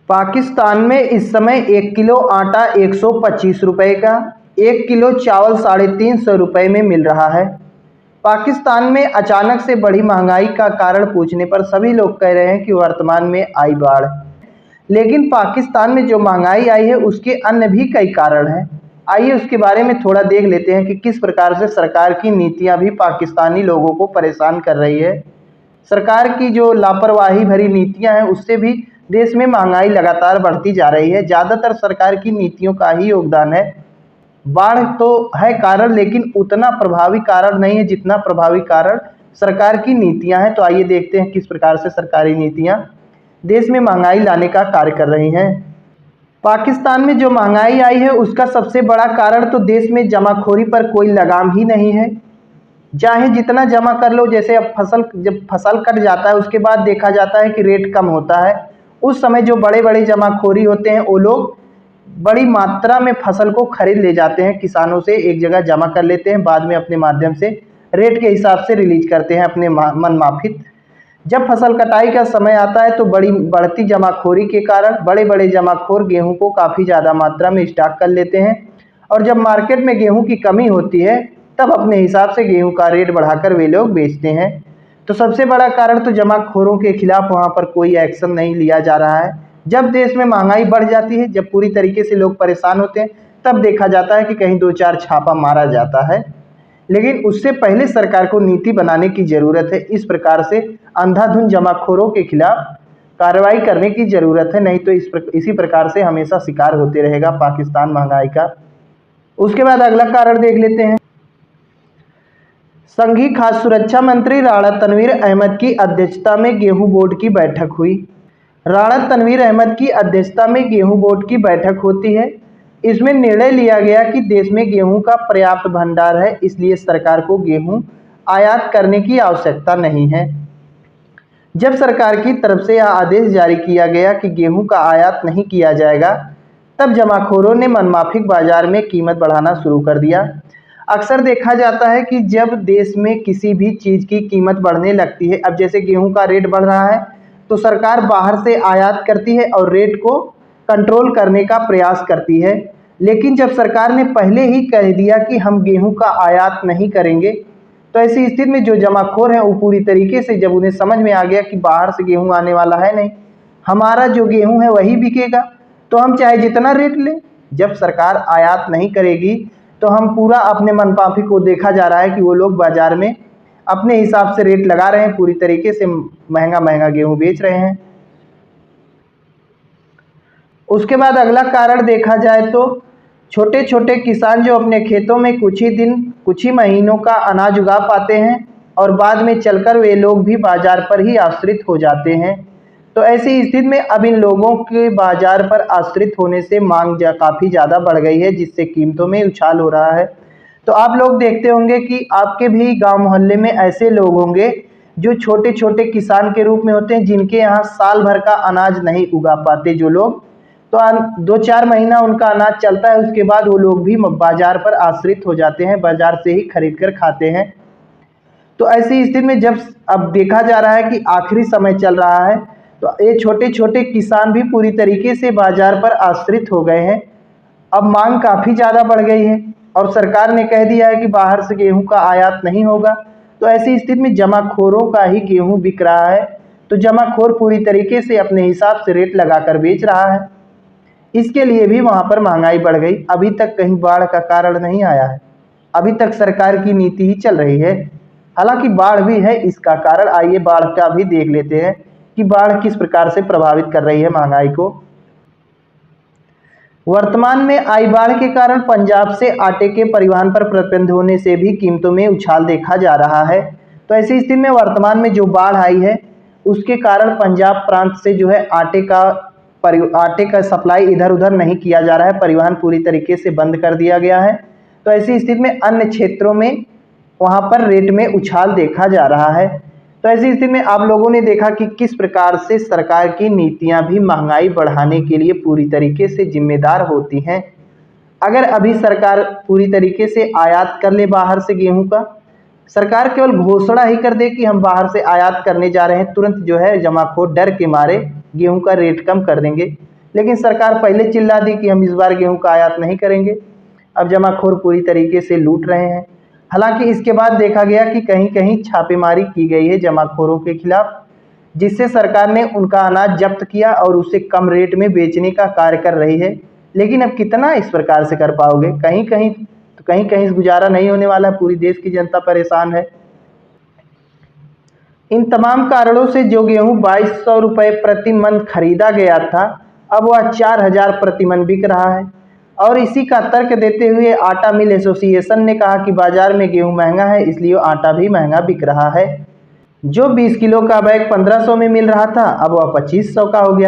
पाकिस्तान में इस समय 1 किलो आटा 125 रुपए का, 1 किलो चावल 350 रुपए में मिल रहा है। पाकिस्तान में अचानक से बढ़ी महंगाई का कारण पूछने पर सभी लोग कह रहे हैं कि वर्तमान में आई बाढ़। लेकिन पाकिस्तान में जो महंगाई आई है उसके अन्य भी कई कारण हैं। आइए उसके बारे में थोड़ा देख लेते हैं कि किस प्रकार से सरकार की नीतियां भी पाकिस्तानी लोगों को परेशान कर रही है। सरकार की जो लापरवाही भरी नीतियां हैं उससे भी देश में महंगाई लगातार बढ़ती जा रही है। ज़्यादातर सरकार की नीतियों का ही योगदान है। बाढ़ तो है कारण, लेकिन उतना प्रभावी कारण नहीं है जितना प्रभावी कारण सरकार की नीतियां हैं। तो आइए देखते हैं किस प्रकार से सरकारी नीतियां देश में महंगाई लाने का कार्य कर रही हैं। पाकिस्तान में जो महंगाई आई है उसका सबसे बड़ा कारण तो देश में जमाखोरी पर कोई लगाम ही नहीं है। चाहे जितना जमा कर लो, जैसे अब जब फसल कट जाता है उसके बाद देखा जाता है कि रेट कम होता है। उस समय जो बड़े बड़े जमाखोरी होते हैं वो लोग बड़ी मात्रा में फसल को खरीद ले जाते हैं, किसानों से एक जगह जमा कर लेते हैं, बाद में अपने माध्यम से रेट के हिसाब से रिलीज करते हैं अपने मन माफिक। जब फसल कटाई का समय आता है तो बढ़ती जमाखोरी के कारण बड़े बड़े जमाखोर गेहूं को काफ़ी ज़्यादा मात्रा में स्टॉक कर लेते हैं, और जब मार्केट में गेहूं की कमी होती है तब अपने हिसाब से गेहूं का रेट बढ़ाकर वे लोग बेचते हैं। तो सबसे बड़ा कारण तो जमाखोरों के खिलाफ वहां पर कोई एक्शन नहीं लिया जा रहा है। जब देश में महंगाई बढ़ जाती है, जब पूरी तरीके से लोग परेशान होते हैं, तब देखा जाता है कि कहीं 2-4 छापा मारा जाता है। लेकिन उससे पहले सरकार को नीति बनाने की ज़रूरत है। इस प्रकार से अंधाधुंध जमाखोरों के खिलाफ कार्रवाई करने की ज़रूरत है, नहीं तो इसी प्रकार से हमेशा शिकार होते रहेगा पाकिस्तान महंगाई का। उसके बाद अगला कारण देख लेते हैं। संघीय खाद्य सुरक्षा मंत्री राणा तनवीर अहमद की अध्यक्षता में गेहूं बोर्ड की बैठक हुई। राणा तनवीर अहमद की अध्यक्षता में गेहूं बोर्ड की बैठक होती है। इसमें निर्णय लिया गया कि देश में गेहूं का पर्याप्त भंडार है, इसलिए सरकार को गेहूं आयात करने की आवश्यकता नहीं है। जब सरकार की तरफ से यह आदेश जारी किया गया कि गेहूं का आयात नहीं किया जाएगा, तब जमाखोरों ने मनमाफिक बाजार में कीमत बढ़ाना शुरू कर दिया। अक्सर देखा जाता है कि जब देश में किसी भी चीज़ की कीमत बढ़ने लगती है, अब जैसे गेहूं का रेट बढ़ रहा है तो सरकार बाहर से आयात करती है और रेट को कंट्रोल करने का प्रयास करती है। लेकिन जब सरकार ने पहले ही कह दिया कि हम गेहूं का आयात नहीं करेंगे, तो ऐसी स्थिति में जो जमाखोर हैं वो पूरी तरीके से, जब उन्हें समझ में आ गया कि बाहर से गेहूं आने वाला है नहीं, हमारा जो गेहूं है वही बिकेगा, तो हम चाहे जितना रेट लें। जब सरकार आयात नहीं करेगी तो हम पूरा अपने मनमाफिक को देखा जा रहा है कि वो लोग बाजार में अपने हिसाब से रेट लगा रहे हैं, पूरी तरीके से महंगा महंगा गेहूं बेच रहे हैं। उसके बाद अगला कारण देखा जाए तो छोटे छोटे किसान जो अपने खेतों में कुछ ही दिन, कुछ ही महीनों का अनाज उगा पाते हैं और बाद में चलकर वे लोग भी बाजार पर ही आश्रित हो जाते हैं। तो ऐसी स्थिति में अब इन लोगों के बाजार पर आश्रित होने से मांग काफ़ी ज़्यादा बढ़ गई है, जिससे कीमतों में उछाल हो रहा है। तो आप लोग देखते होंगे कि आपके भी गांव मोहल्ले में ऐसे लोग होंगे जो छोटे छोटे किसान के रूप में होते हैं, जिनके यहाँ साल भर का अनाज नहीं उगा पाते जो लोग, तो 2-4 महीना उनका अनाज चलता है, उसके बाद वो लोग भी बाजार पर आश्रित हो जाते हैं, बाजार से ही खरीद कर खाते हैं। तो ऐसी स्थिति में जब अब देखा जा रहा है कि आखिरी समय चल रहा है, तो ये छोटे छोटे किसान भी पूरी तरीके से बाजार पर आश्रित हो गए हैं। अब मांग काफ़ी ज़्यादा बढ़ गई है और सरकार ने कह दिया है कि बाहर से गेहूं का आयात नहीं होगा। तो ऐसी स्थिति में जमाखोरों का ही गेहूं बिक रहा है, तो जमाखोर पूरी तरीके से अपने हिसाब से रेट लगाकर बेच रहा है। इसके लिए भी वहां पर महंगाई बढ़ गई। अभी तक कहीं बाढ़ का कारण नहीं आया है, अभी तक सरकार की नीति ही चल रही है। हालांकि बाढ़ भी है इसका कारण। आइए बाढ़ का भी देख लेते हैं कि बाढ़ किस प्रकार से प्रभावित कर रही है महंगाई को। वर्तमान में आई बाढ़ के कारण पंजाब से आटे के परिवहन पर प्रतिबंध होने से भी कीमतों में उछाल देखा जा रहा है। तो ऐसी स्थिति में वर्तमान में जो बाढ़ आई है उसके कारण पंजाब प्रांत से जो है आटे का सप्लाई इधर उधर नहीं किया जा रहा है, परिवहन पूरी तरीके से बंद कर दिया गया है। तो ऐसी स्थिति में अन्य क्षेत्रों में वहां पर रेट में उछाल देखा जा रहा है। तो ऐसी स्थिति में आप लोगों ने देखा कि किस प्रकार से सरकार की नीतियां भी महंगाई बढ़ाने के लिए पूरी तरीके से जिम्मेदार होती हैं। अगर अभी सरकार पूरी तरीके से आयात कर ले बाहर से गेहूं का, सरकार केवल घोषणा ही कर दे कि हम बाहर से आयात करने जा रहे हैं, तुरंत जो है जमाखोर डर के मारे गेहूं का रेट कम कर देंगे। लेकिन सरकार पहले चिल्ला दी कि हम इस बार गेहूं का आयात नहीं करेंगे। अब जमाखोर पूरी तरीके से लूट रहे हैं। हालांकि इसके बाद देखा गया कि कहीं कहीं छापेमारी की गई है जमाखोरों के खिलाफ, जिससे सरकार ने उनका अनाज जब्त किया और उसे कम रेट में बेचने का कार्य कर रही है। लेकिन अब कितना इस प्रकार से कर पाओगे? कहीं कहीं तो कहीं कहीं गुजारा नहीं होने वाला, पूरी देश की जनता परेशान है। इन तमाम कारणों से जो गेहूं 2200 रुपये प्रति मन खरीदा गया था, अब वह 4000 प्रति मन बिक रहा है। और इसी का तर्क देते हुए आटा मिल एसोसिएशन ने कहा कि बाजार में गेहूं महंगा है, इसलिए आटा भी महंगा बिक रहा है। जो 20 किलो का बैग 1500 में मिल रहा था, अब वह 2500 का हो गया।